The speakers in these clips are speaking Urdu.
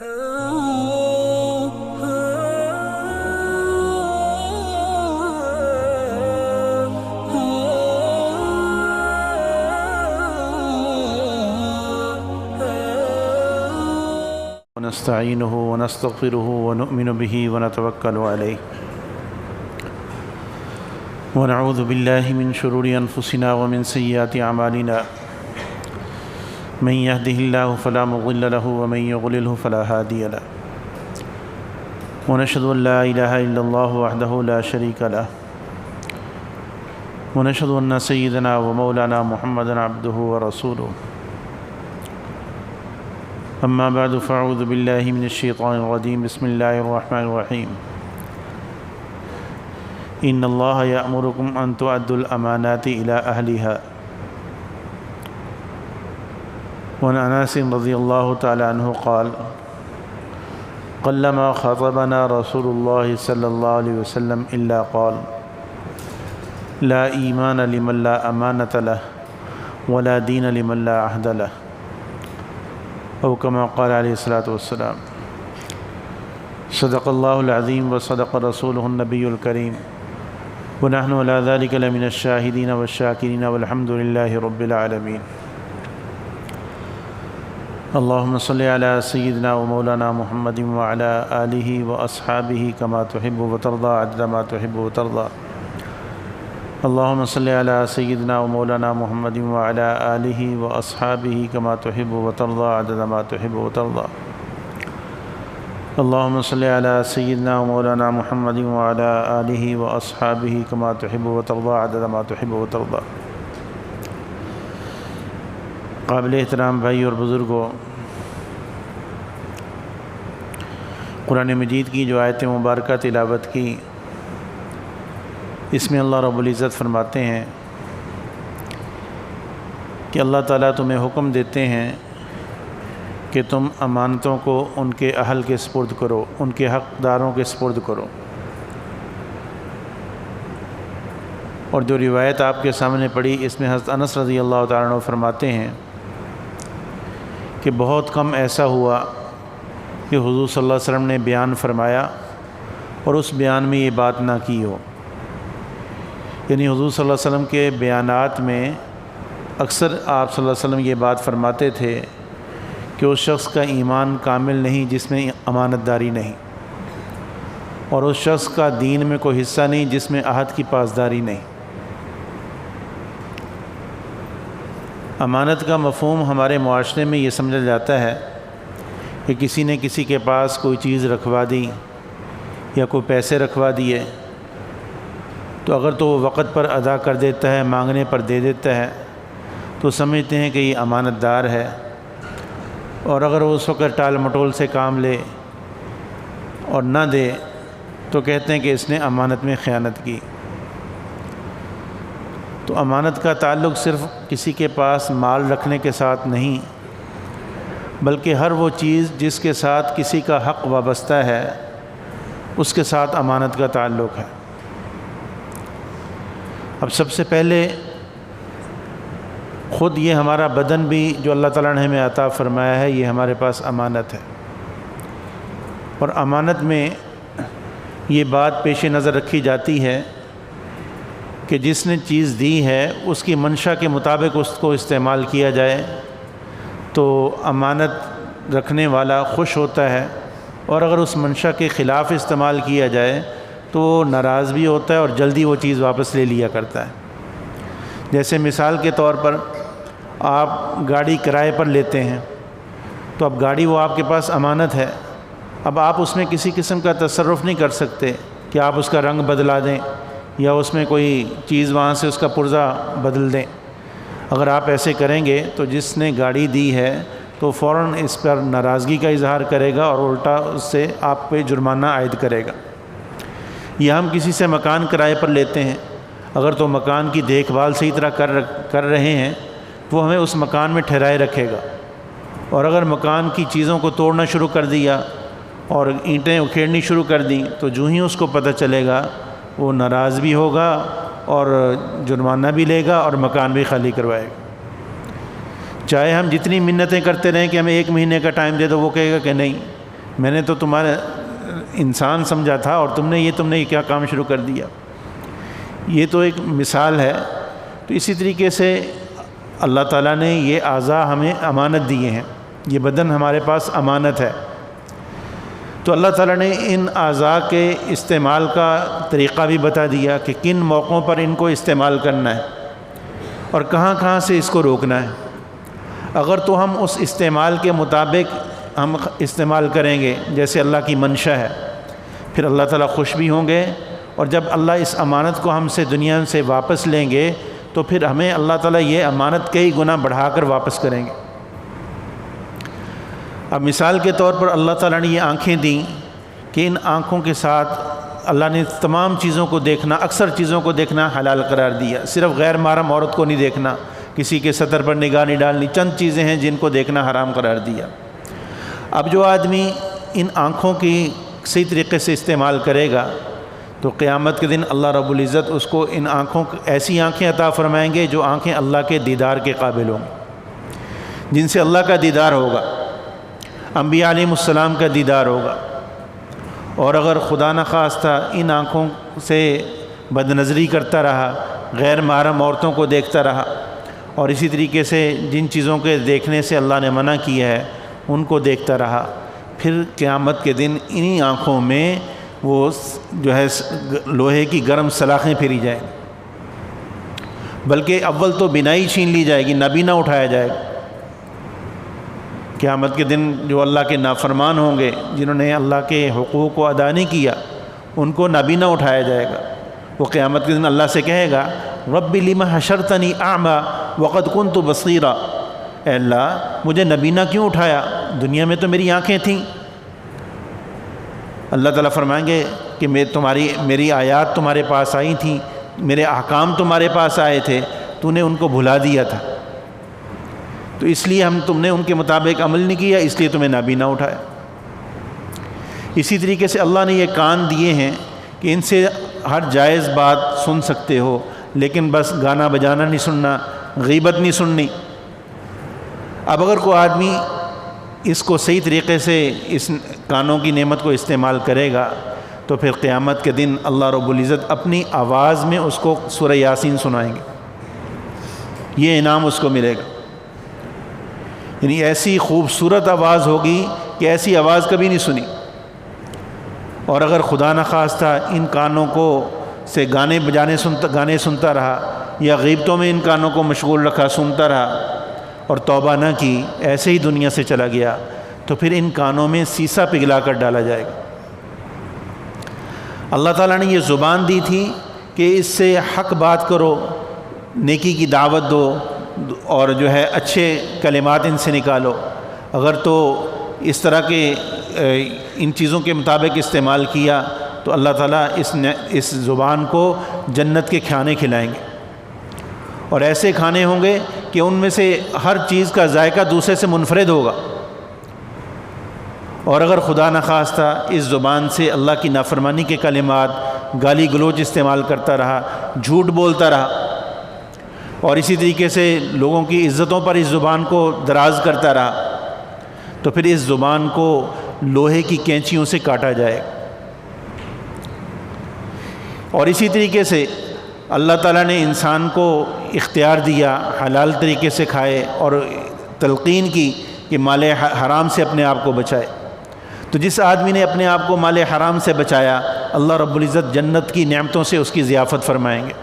ونستعينه ونستغفره ونؤمن به ونتوكل عليه ونعوذ بالله من شرور أنفسنا ومن سيئات أعمالنا من يهده الله فلا مضل له ومن يضلله فلا هادي له ونشهد أن لا إله إلا الله وحده لا شريك له ونشهد أن سيدنا ومولانا محمدا عبده ورسوله أما بعد فأعوذ بالله من الشيطان الرجيم بسم الله الرحمن الرحيم إن الله يأمركم أن تؤدوا الأمانات إلى أهلها وعن أنس رضي الله تعالى عنه قال قلما خاطبنا رسول الله صلى الله عليه وسلم إلا قال لا إيمان لمن لا أمانة له ولا دين لمن لا عهد له أو كما قال عليه الصلاة والسلام صدق الله العظيم وصدق رسوله النبي الكريم ونحن على ذلك لمن الشاهدين والشاكرين والحمد لله رب العالمين اللهم صل على سيدنا ومولانا محمد وعلى آله وأصحابه كما تحب وترضى عدد ما تحب وترضى اللهم صل على سيدنا ومولانا محمد وعلى آله وأصحابه كما تحب وترضى عدد ما تحب وترضى اللهم صل على سيدنا ومولانا محمد وعلى آله وأصحابه كما تحب وترضى عدد ما تحب وترضى قابل احترام بھائی اور بزرگوں، قرآن مجید کی جو آیت مبارکہ تلاوت کی، اس میں اللہ رب العزت فرماتے ہیں کہ اللہ تعالیٰ تمہیں حکم دیتے ہیں کہ تم امانتوں کو ان کے اہل کے سپرد کرو، ان کے حقداروں کے سپرد کرو۔ اور جو روایت آپ کے سامنے پڑھی، اس میں حضرت انس رضی اللہ تعالیٰ عنہ فرماتے ہیں کہ بہت کم ایسا ہوا کہ حضور صلی اللہ علیہ وسلم نے بیان فرمایا اور اس بیان میں یہ بات نہ کی ہو۔ یعنی حضور صلی اللہ علیہ وسلم کے بیانات میں اکثر آپ صلی اللہ علیہ وسلم یہ بات فرماتے تھے کہ اس شخص کا ایمان کامل نہیں جس میں امانت داری نہیں، اور اس شخص کا دین میں کوئی حصہ نہیں جس میں عہد کی پاسداری نہیں۔ امانت کا مفہوم ہمارے معاشرے میں یہ سمجھا جاتا ہے کہ کسی نے کسی کے پاس کوئی چیز رکھوا دی یا کوئی پیسے رکھوا دیے، تو اگر تو وہ وقت پر ادا کر دیتا ہے، مانگنے پر دے دیتا ہے، تو سمجھتے ہیں کہ یہ امانت دار ہے، اور اگر وہ اس وقت ٹال مٹول سے کام لے اور نہ دے تو کہتے ہیں کہ اس نے امانت میں خیانت کی۔ تو امانت کا تعلق صرف کسی کے پاس مال رکھنے کے ساتھ نہیں، بلکہ ہر وہ چیز جس کے ساتھ کسی کا حق وابستہ ہے اس کے ساتھ امانت کا تعلق ہے۔ اب سب سے پہلے خود یہ ہمارا بدن بھی جو اللہ تعالیٰ نے ہمیں عطا فرمایا ہے، یہ ہمارے پاس امانت ہے، اور امانت میں یہ بات پیش نظر رکھی جاتی ہے کہ جس نے چیز دی ہے اس کی منشا کے مطابق اس کو استعمال کیا جائے تو امانت رکھنے والا خوش ہوتا ہے، اور اگر اس منشا کے خلاف استعمال کیا جائے تو وہ ناراض بھی ہوتا ہے اور جلدی وہ چیز واپس لے لیا کرتا ہے۔ جیسے مثال کے طور پر آپ گاڑی کرائے پر لیتے ہیں، تو اب گاڑی وہ آپ کے پاس امانت ہے، اب آپ اس میں کسی قسم کا تصرف نہیں کر سکتے کہ آپ اس کا رنگ بدلا دیں یا اس میں کوئی چیز وہاں سے اس کا پرزہ بدل دیں۔ اگر آپ ایسے کریں گے تو جس نے گاڑی دی ہے تو فوراً اس پر ناراضگی کا اظہار کرے گا اور الٹا اس سے آپ پہ جرمانہ عائد کرے گا۔ یا ہم کسی سے مکان کرائے پر لیتے ہیں، اگر تو مکان کی دیکھ بھال صحیح طرح کر رہے ہیں وہ ہمیں اس مکان میں ٹھہرائے رکھے گا، اور اگر مکان کی چیزوں کو توڑنا شروع کر دیا اور اینٹیں اکھیڑنی شروع کر دیں تو جو ہی اس کو پتہ چلے گا وہ ناراض بھی ہوگا اور جرمانہ بھی لے گا اور مکان بھی خالی کروائے گا۔ چاہے ہم جتنی منتیں کرتے رہیں کہ ہمیں 1 مہینے کا ٹائم دے دو، وہ کہے گا کہ نہیں، میں نے تو تمہارا انسان سمجھا تھا اور تم نے کیا کام شروع کر دیا۔ یہ تو ایک مثال ہے۔ تو اسی طریقے سے اللہ تعالیٰ نے یہ اعضاء ہمیں امانت دیے ہیں، یہ بدن ہمارے پاس امانت ہے۔ تو اللہ تعالیٰ نے ان اعضاء کے استعمال کا طریقہ بھی بتا دیا کہ کن موقعوں پر ان کو استعمال کرنا ہے اور کہاں کہاں سے اس کو روکنا ہے۔ اگر تو ہم اس استعمال کے مطابق ہم استعمال کریں گے جیسے اللہ کی منشا ہے، پھر اللہ تعالیٰ خوش بھی ہوں گے، اور جب اللہ اس امانت کو ہم سے دنیا سے واپس لیں گے تو پھر ہمیں اللہ تعالیٰ یہ امانت کئی گنا بڑھا کر واپس کریں گے۔ اب مثال کے طور پر اللہ تعالیٰ نے یہ آنکھیں دیں کہ ان آنکھوں کے ساتھ اللہ نے تمام چیزوں کو دیکھنا، اکثر چیزوں کو دیکھنا حلال قرار دیا، صرف غیر محرم عورت کو نہیں دیکھنا، کسی کے سطر پر نگاہ نہیں ڈالنی، چند چیزیں ہیں جن کو دیکھنا حرام قرار دیا۔ اب جو آدمی ان آنکھوں کی صحیح طریقے سے استعمال کرے گا تو قیامت کے دن اللہ رب العزت اس کو ان آنکھوں ایسی آنکھیں عطا فرمائیں گے جو آنکھیں اللہ کے دیدار کے قابل ہوں، جن سے اللہ کا دیدار ہوگا، انبیاء علیہ السلام کا دیدار ہوگا۔ اور اگر خدا نخواستہ ان آنکھوں سے بد نظری کرتا رہا، غیر محرم عورتوں کو دیکھتا رہا، اور اسی طریقے سے جن چیزوں کے دیکھنے سے اللہ نے منع کیا ہے ان کو دیکھتا رہا، پھر قیامت کے دن انہی آنکھوں میں وہ جو ہے لوہے کی گرم سلاخیں پھیری جائیں گی، بلکہ اول تو بینائی چھین لی جائے گی، نابینا اٹھایا جائے گا۔ قیامت کے دن جو اللہ کے نافرمان ہوں گے، جنہوں نے اللہ کے حقوق کو ادا نہیں کیا، ان کو نابینا اٹھایا جائے گا۔ وہ قیامت کے دن اللہ سے کہے گا رب لم حشرتنی اعمی وقد کنت بصیرا، اے اللہ مجھے نابینا کیوں اٹھایا، دنیا میں تو میری آنکھیں تھیں۔ اللہ تعالیٰ فرمائیں گے کہ میری آیات تمہارے پاس آئی تھیں، میرے احکام تمہارے پاس آئے تھے، تو نے ان کو بھلا دیا تھا، تو اس لیے تم نے ان کے مطابق عمل نہیں کیا، اس لیے تمہیں نابینا اٹھایا۔ اسی طریقے سے اللہ نے یہ کان دیے ہیں کہ ان سے ہر جائز بات سن سکتے ہو، لیکن بس گانا بجانا نہیں سننا، غیبت نہیں سننی۔ اب اگر کوئی آدمی اس کو صحیح طریقے سے اس کانوں کی نعمت کو استعمال کرے گا تو پھر قیامت کے دن اللہ رب العزت اپنی آواز میں اس کو سورہ یاسین سنائیں گے، یہ انعام اس کو ملے گا۔ یعنی ایسی خوبصورت آواز ہوگی کہ ایسی آواز کبھی نہیں سنی۔ اور اگر خدا نخواستہ ان کانوں کو سے گانے سنتا رہا یا غیبتوں میں ان کانوں کو مشغول رکھا، سنتا رہا اور توبہ نہ کی، ایسے ہی دنیا سے چلا گیا، تو پھر ان کانوں میں سیسا پگھلا کر ڈالا جائے گا۔ اللہ تعالیٰ نے یہ زبان دی تھی کہ اس سے حق بات کرو، نیکی کی دعوت دو، اور جو ہے اچھے کلمات ان سے نکالو۔ اگر تو اس طرح کے ان چیزوں کے مطابق استعمال کیا تو اللہ تعالیٰ اس زبان کو جنت کے کھانے کھلائیں گے، اور ایسے کھانے ہوں گے کہ ان میں سے ہر چیز کا ذائقہ دوسرے سے منفرد ہوگا۔ اور اگر خدا نخواستہ اس زبان سے اللہ کی نافرمانی کے کلمات، گالی گلوچ استعمال کرتا رہا، جھوٹ بولتا رہا، اور اسی طریقے سے لوگوں کی عزتوں پر اس زبان کو دراز کرتا رہا، تو پھر اس زبان کو لوہے کی کینچیوں سے کاٹا جائے گا۔ اور اسی طریقے سے اللہ تعالیٰ نے انسان کو اختیار دیا حلال طریقے سے کھائے، اور تلقین کی کہ مال حرام سے اپنے آپ کو بچائے۔ تو جس آدمی نے اپنے آپ کو مال حرام سے بچایا، اللہ رب العزت جنت کی نعمتوں سے اس کی ضیافت فرمائیں گے۔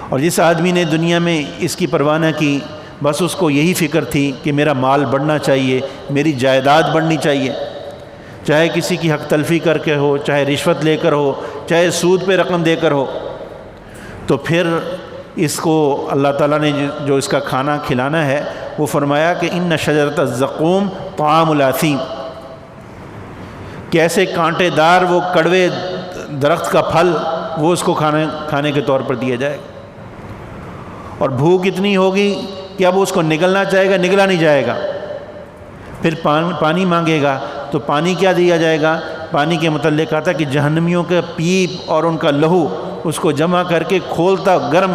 اور جس آدمی نے دنیا میں اس کی پرواہ نہ کی، بس اس کو یہی فکر تھی کہ میرا مال بڑھنا چاہیے، میری جائیداد بڑھنی چاہیے، چاہے کسی کی حق تلفی کر کے ہو، چاہے رشوت لے کر ہو، چاہے سود پہ رقم دے کر ہو، تو پھر اس کو اللہ تعالیٰ نے جو اس کا کھانا کھلانا ہے وہ فرمایا کہ ان شجرۃ الزقوم طعام الاثیم، کیسے کانٹے دار وہ کڑوے درخت کا پھل وہ اس کو کھانے کے طور پر دیا جائے گا، اور بھوک اتنی ہوگی کہ اب اس کو نگلنا چاہے گا، نگلا نہیں جائے گا، پھر پانی مانگے گا تو پانی کیا دیا جائے گا؟ پانی کے متعلق آتا کہ جہنمیوں کے پیپ اور ان کا لہو اس کو جمع کر کے کھولتا، گرم،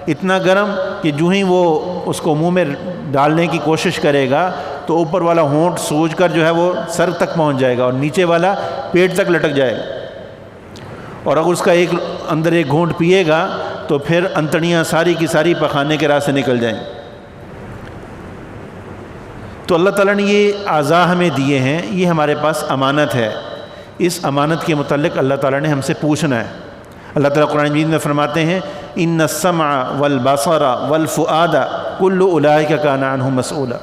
اتنا گرم کہ جو ہی وہ اس کو منہ میں ڈالنے کی کوشش کرے گا تو اوپر والا ہونٹ سوج کر جو ہے وہ سر تک پہنچ جائے گا اور نیچے والا پیٹ تک لٹک جائے گا، اور اگر اس کا اندر ایک گھونٹ پیے گا تو پھر انتڑیاں ساری کی ساری پخانے کے راستے نکل جائیں گی۔ تو اللہ تعالیٰ نے یہ اعضاء ہمیں دیے ہیں، یہ ہمارے پاس امانت ہے، اس امانت کے متعلق اللہ تعالیٰ نے ہم سے پوچھنا ہے۔ اللہ تعالیٰ قرآن مجید میں فرماتے ہیں ان السمع والبصر والفؤاد کل اولئک کان عنہ مسئولا،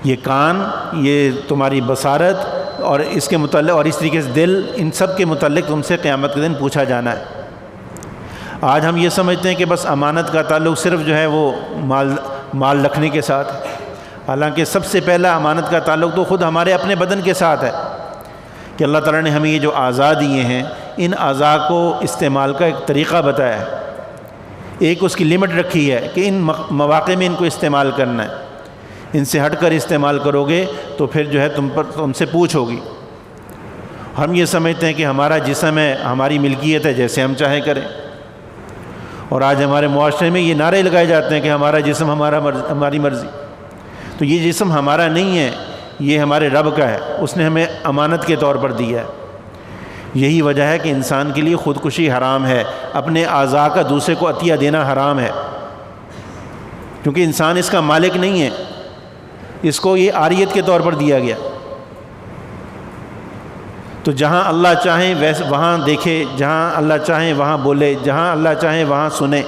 یہ کان، یہ تمہاری بصارت اور اس کے متعلق، اور اس طریقے سے دل، ان سب کے متعلق تم سے قیامت کے دن پوچھا جانا ہے۔ آج ہم یہ سمجھتے ہیں کہ بس امانت کا تعلق صرف جو ہے وہ مال رکھنے کے ساتھ ہے، حالانکہ سب سے پہلا امانت کا تعلق تو خود ہمارے اپنے بدن کے ساتھ ہے کہ اللہ تعالیٰ نے ہمیں یہ جو اعضاء دیے ہیں، ان اعضاء کو استعمال کا ایک طریقہ بتایا ہے، ایک اس کی لمٹ رکھی ہے کہ ان مواقع میں ان کو استعمال کرنا ہے، ان سے ہٹ کر استعمال کرو گے تو پھر جو ہے تم سے پوچھ ہوگی۔ ہم یہ سمجھتے ہیں کہ ہمارا جسم ہے، ہماری ملکیت ہے، جیسے ہم چاہیں کریں، اور آج ہمارے معاشرے میں یہ نعرے لگائے جاتے ہیں کہ ہمارا جسم ہماری مرضی۔ تو یہ جسم ہمارا نہیں ہے، یہ ہمارے رب کا ہے، اس نے ہمیں امانت کے طور پر دیا ہے۔ یہی وجہ ہے کہ انسان کے لیے خودکشی حرام ہے، اپنے اعضاء کا دوسرے کو عطیہ دینا حرام ہے، کیونکہ انسان اس کا مالک نہیں ہے، اس کو یہ عاریت کے طور پر دیا گیا۔ تو جہاں اللہ چاہیں وہاں دیکھے، جہاں اللہ چاہیں وہاں بولے، جہاں اللہ چاہیں وہاں سنے،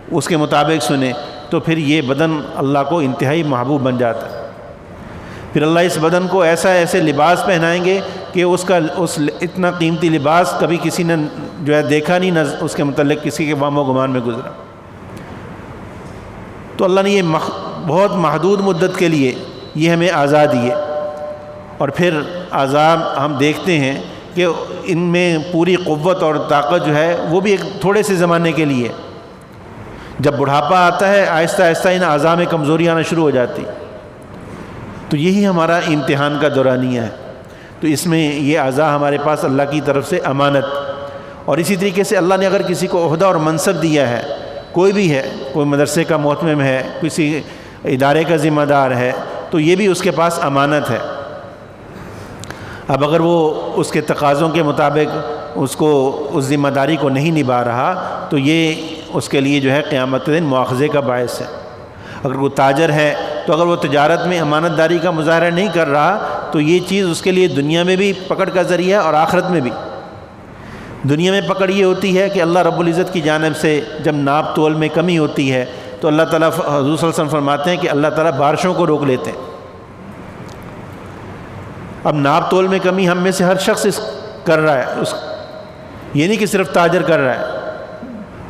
اس کے مطابق سنے، تو پھر یہ بدن اللہ کو انتہائی محبوب بن جاتا ہے۔ پھر اللہ اس بدن کو ایسے لباس پہنائیں گے کہ اس اتنا قیمتی لباس کبھی کسی نے جو ہے دیکھا نہیں، نہ اس کے متعلق کسی کے وہم و گمان میں گزرا۔ تو اللہ نے یہ بہت محدود مدت کے لیے یہ ہمیں اعضاء دیے، اور پھر اعضاء ہم دیکھتے ہیں کہ ان میں پوری قوت اور طاقت جو ہے وہ بھی ایک تھوڑے سے زمانے کے لیے، جب بڑھاپا آتا ہے آہستہ آہستہ ان اعضاء میں کمزوری آنا شروع ہو جاتی، تو یہی ہمارا امتحان کا دورانیہ ہے۔ تو اس میں یہ اعضاء ہمارے پاس اللہ کی طرف سے امانت، اور اسی طریقے سے اللہ نے اگر کسی کو عہدہ اور منصب دیا ہے، کوئی بھی ہے، کوئی مدرسے کا محتمم ہے، کسی ادارے کا ذمہ دار ہے، تو یہ بھی اس کے پاس امانت ہے۔ اب اگر وہ اس کے تقاضوں کے مطابق اس ذمہ داری کو نہیں نبھا رہا تو یہ اس کے لیے جو ہے قیامت کے دن مواخذے کا باعث ہے۔ اگر وہ تاجر ہے تو اگر وہ تجارت میں امانت داری کا مظاہرہ نہیں کر رہا تو یہ چیز اس کے لیے دنیا میں بھی پکڑ کا ذریعہ ہے اور آخرت میں بھی۔ دنیا میں پکڑ یہ ہوتی ہے کہ اللہ رب العزت کی جانب سے جب ناپ تول میں کمی ہوتی ہے تو اللہ تعالیٰ، حضور صلی اللہ علیہ وسلم فرماتے ہیں کہ اللہ تعالیٰ بارشوں کو روک لیتے ہیں۔ اب ناپ تول میں کمی ہم میں سے ہر شخص کر رہا ہے، یہ نہیں کہ صرف تاجر کر رہا ہے۔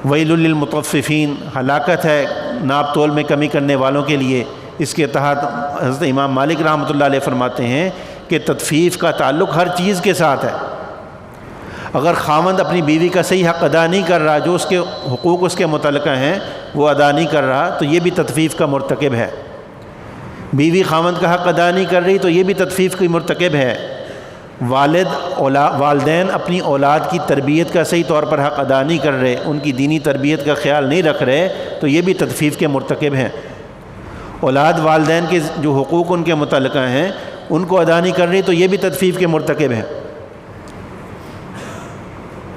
ویل للمطففین، ہلاکت ہے ناپ تول میں کمی کرنے والوں کے لیے۔ اس کے تحت حضرت امام مالک رحمۃ اللہ علیہ فرماتے ہیں کہ تطفیف کا تعلق ہر چیز کے ساتھ ہے۔ اگر خاوند اپنی بیوی کا صحیح حق ادا نہیں کر رہا، جو اس کے حقوق اس کے متعلقہ ہیں وہ ادا نہیں کر رہا، تو یہ بھی تطفیف کا مرتکب ہے۔ بیوی خاوند کا حق ادا نہیں کر رہی تو یہ بھی تطفیف کی مرتکب ہے۔ والدین اپنی اولاد کی تربیت کا صحیح طور پر حق ادا نہیں کر رہے، ان کی دینی تربیت کا خیال نہیں رکھ رہے، تو یہ بھی تطفیف کے مرتکب ہیں۔ اولاد والدین کے جو حقوق ان کے متعلقہ ہیں ان کو ادا نہیں کر رہی تو یہ بھی تطفیف کے مرتکب ہیں۔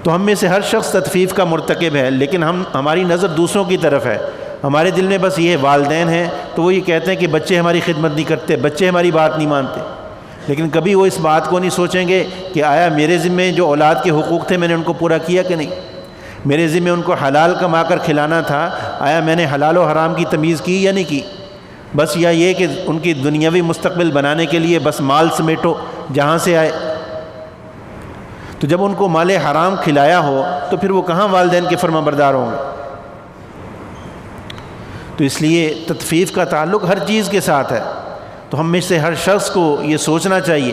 تو ہم میں سے ہر شخص تطفیف کا مرتکب ہے، لیکن ہماری نظر دوسروں کی طرف ہے۔ ہمارے دل میں بس یہ والدین ہیں تو وہ یہ کہتے ہیں کہ بچے ہماری خدمت نہیں کرتے، بچے ہماری بات نہیں مانتے، لیکن کبھی وہ اس بات کو نہیں سوچیں گے کہ آیا میرے ذمے جو اولاد کے حقوق تھے میں نے ان کو پورا کیا کہ نہیں، میرے ذمے ان کو حلال کما کر کھلانا تھا، آیا میں نے حلال و حرام کی تمیز کی یا نہیں کی۔ بس یا یہ کہ ان کی دنیاوی مستقبل بنانے کے لیے بس مال سمیٹو جہاں سے آئے۔ تو جب ان کو مال حرام کھلایا ہو تو پھر وہ کہاں والدین کے فرما بردار ہوں گے۔ تو اس لیے تطفیف کا تعلق ہر چیز کے ساتھ ہے۔ تو ہم میں سے ہر شخص کو یہ سوچنا چاہیے،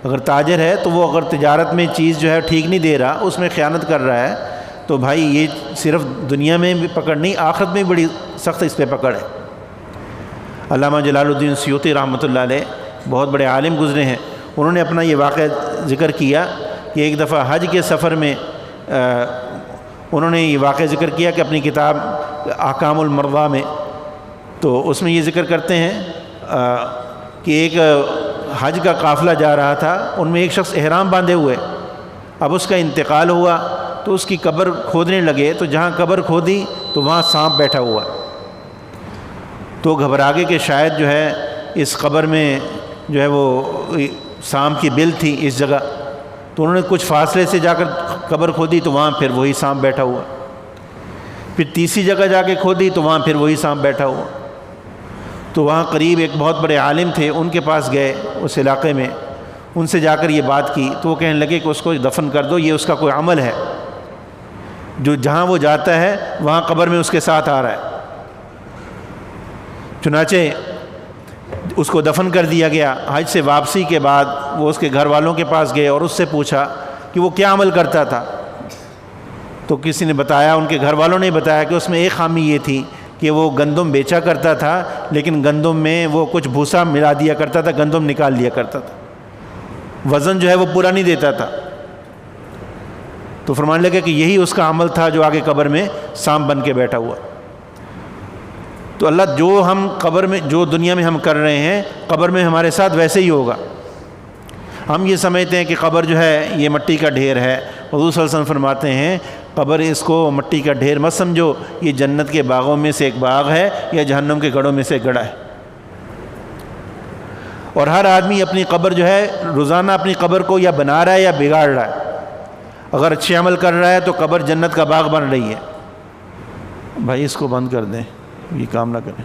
اگر تاجر ہے تو وہ اگر تجارت میں چیز جو ہے ٹھیک نہیں دے رہا، اس میں خیانت کر رہا ہے، تو بھائی یہ صرف دنیا میں بھی پکڑ نہیں، آخرت میں بڑی سخت اس پہ پکڑ ہے۔ علامہ جلال الدین سیوطی رحمۃ اللہ علیہ بہت بڑے عالم گزرے ہیں، انہوں نے اپنا یہ واقعہ ذکر کیا کہ ایک دفعہ حج کے سفر میں انہوں نے یہ واقعہ ذکر کیا کہ اپنی کتاب احکام المرضی میں تو اس میں یہ ذکر کرتے ہیں کہ ایک حج کا قافلہ جا رہا تھا، ان میں ایک شخص احرام باندھے ہوئے، اب اس کا انتقال ہوا تو اس کی قبر کھودنے لگے، تو جہاں قبر کھودی تو وہاں سانپ بیٹھا ہوا، تو گھبرا گئے کہ شاید جو ہے اس قبر میں جو ہے وہ سانپ کی بل تھی اس جگہ، تو انہوں نے کچھ فاصلے سے جا کر قبر کھودی تو وہاں پھر وہی سانپ بیٹھا ہوا، پھر تیسری جگہ جا کے کھودی تو وہاں پھر وہی سانپ بیٹھا ہوا۔ تو وہاں قریب ایک بہت بڑے عالم تھے، ان کے پاس گئے اس علاقے میں، ان سے جا کر یہ بات کی تو وہ کہنے لگے کہ اس کو دفن کر دو، یہ اس کا کوئی عمل ہے جو جہاں وہ جاتا ہے وہاں قبر میں اس کے ساتھ آ رہا ہے۔ چنانچہ اس کو دفن کر دیا گیا۔ حج سے واپسی کے بعد وہ اس کے گھر والوں کے پاس گئے اور اس سے پوچھا کہ وہ کیا عمل کرتا تھا، تو کسی نے بتایا، ان کے گھر والوں نے بتایا کہ اس میں ایک خامی یہ تھی کہ وہ گندم بیچا کرتا تھا، لیکن گندم میں وہ کچھ بھوسا ملا دیا کرتا تھا، گندم نکال لیا کرتا تھا، وزن جو ہے وہ پورا نہیں دیتا تھا۔ تو فرمانے لگے کہ یہی اس کا عمل تھا جو آگے قبر میں سانپ بن کے بیٹھا ہوا۔ تو اللہ جو ہم قبر میں، جو دنیا میں ہم کر رہے ہیں، قبر میں ہمارے ساتھ ویسے ہی ہوگا۔ ہم یہ سمجھتے ہیں کہ قبر جو ہے یہ مٹی کا ڈھیر ہے، حضور صلی اللہ علیہ وسلم فرماتے ہیں قبر اس کو مٹی کا ڈھیر مت سمجھو، یہ جنت کے باغوں میں سے ایک باغ ہے یا جہنم کے گڑھوں میں سے ایک گڑھا ہے۔ اور ہر آدمی اپنی قبر جو ہے روزانہ اپنی قبر کو یا بنا رہا ہے یا بگاڑ رہا ہے۔ اگر اچھے عمل کر رہا ہے تو قبر جنت کا باغ بن رہی ہے۔ بھائی اس کو بند کر دیں، یہ کام نہ کریں۔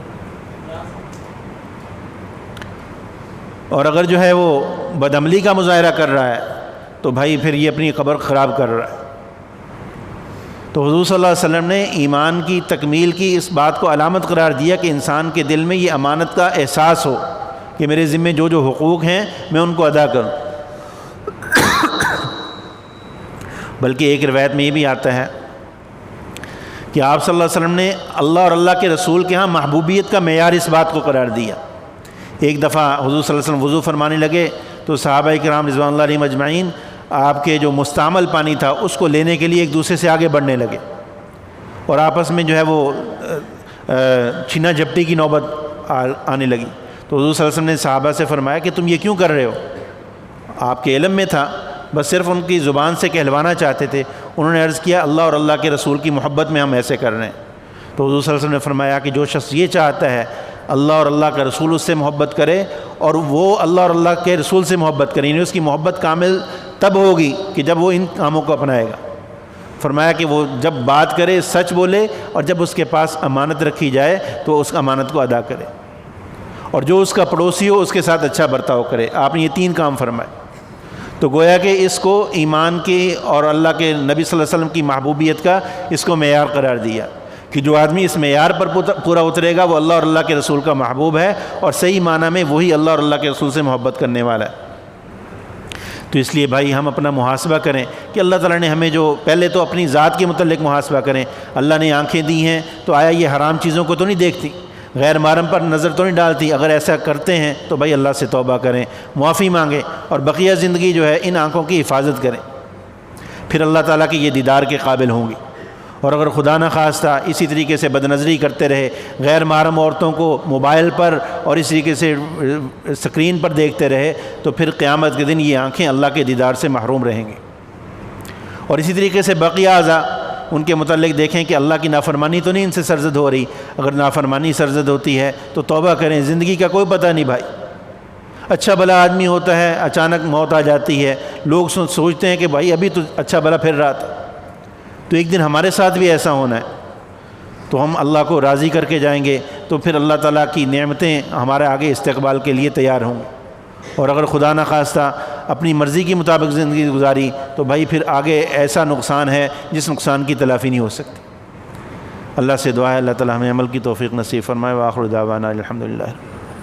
اور اگر جو ہے وہ بدعملی کا مظاہرہ کر رہا ہے تو بھائی پھر یہ اپنی قبر خراب کر رہا ہے۔ تو حضور صلی اللہ علیہ وسلم نے ایمان کی تکمیل کی اس بات کو علامت قرار دیا کہ انسان کے دل میں یہ امانت کا احساس ہو کہ میرے ذمے جو جو حقوق ہیں میں ان کو ادا کروں۔ بلکہ ایک روایت میں یہ بھی آتا ہے کہ آپ صلی اللہ علیہ وسلم نے اللہ اور اللہ کے رسول کے ہاں محبوبیت کا معیار اس بات کو قرار دیا۔ ایک دفعہ حضور صلی اللہ علیہ وسلم وضو فرمانے لگے تو صحابہ کرام رضوان اللہ علیہم اجمعین آپ کے جو مستعمل پانی تھا اس کو لینے کے لیے ایک دوسرے سے آگے بڑھنے لگے، اور آپس میں جو ہے وہ چھینا جھپٹی کی نوبت آنے لگی۔ تو حضور صلی اللہ علیہ وسلم نے صحابہ سے فرمایا کہ تم یہ کیوں کر رہے ہو؟ آپ کے علم میں تھا، بس صرف ان کی زبان سے کہلوانا چاہتے تھے۔ انہوں نے عرض کیا اللہ اور اللہ کے رسول کی محبت میں ہم ایسے کر رہے ہیں۔ تو حضور صلی اللہ علیہ وسلم نے فرمایا کہ جو شخص یہ چاہتا ہے اللہ اور اللہ کا رسول اس سے محبت کرے اور وہ اللہ اور اللہ کے رسول سے محبت کرے، یعنی اس کی محبت کامل تب ہوگی کہ جب وہ ان کاموں کو اپنائے گا۔ فرمایا کہ وہ جب بات کرے سچ بولے، اور جب اس کے پاس امانت رکھی جائے تو اس امانت کو ادا کرے، اور جو اس کا پڑوسی ہو اس کے ساتھ اچھا برتاؤ کرے۔ آپ نے یہ 3 کام فرمائے۔ تو گویا کہ اس کو ایمان کی اور اللہ کے نبی صلی اللہ علیہ وسلم کی محبوبیت کا اس کو معیار قرار دیا کہ جو آدمی اس معیار پر پورا اترے گا وہ اللہ اور اللہ کے رسول کا محبوب ہے، اور صحیح معنی میں وہی اللہ اور اللہ کے رسول سے محبت کرنے والا ہے۔ تو اس لیے بھائی ہم اپنا محاسبہ کریں کہ اللہ تعالیٰ نے ہمیں جو، پہلے تو اپنی ذات کے متعلق محاسبہ کریں، اللہ نے آنکھیں دی ہیں تو آیا یہ حرام چیزوں کو تو نہیں دیکھتی، غیر محرم پر نظر تو نہیں ڈالتی؟ اگر ایسا کرتے ہیں تو بھائی اللہ سے توبہ کریں، معافی مانگیں، اور بقیہ زندگی جو ہے ان آنکھوں کی حفاظت کریں، پھر اللہ تعالیٰ کی یہ دیدار کے قابل ہوں گی۔ اور اگر خدا نہ خواستہ اسی طریقے سے بدنظری کرتے رہے، غیر محرم عورتوں کو موبائل پر اور اس طریقے سے اسکرین پر دیکھتے رہے، تو پھر قیامت کے دن یہ آنکھیں اللہ کے دیدار سے محروم رہیں گی۔ اور اسی طریقے سے بقیہ اعضاء، ان کے متعلق دیکھیں کہ اللہ کی نافرمانی تو نہیں ان سے سرزد ہو رہی، اگر نافرمانی سرزد ہوتی ہے تو توبہ کریں، زندگی کا کوئی پتہ نہیں بھائی۔ اچھا بھلا آدمی ہوتا ہے، اچانک موت آ جاتی ہے، لوگ سوچتے ہیں کہ بھائی ابھی تو اچھا بھلا پھر رہا تھا، تو ایک دن ہمارے ساتھ بھی ایسا ہونا ہے، تو ہم اللہ کو راضی کر کے جائیں گے تو پھر اللہ تعالیٰ کی نعمتیں ہمارے آگے استقبال کے لیے تیار ہوں گی۔ اور اگر خدا نہ خواستہ اپنی مرضی کے مطابق زندگی گزاری تو بھائی پھر آگے ایسا نقصان ہے جس نقصان کی تلافی نہیں ہو سکتی۔ اللہ سے دعا ہے اللہ تعالیٰ ہمیں عمل کی توفیق نصیب فرمائے۔ وآخر دعوانا الحمدللہ۔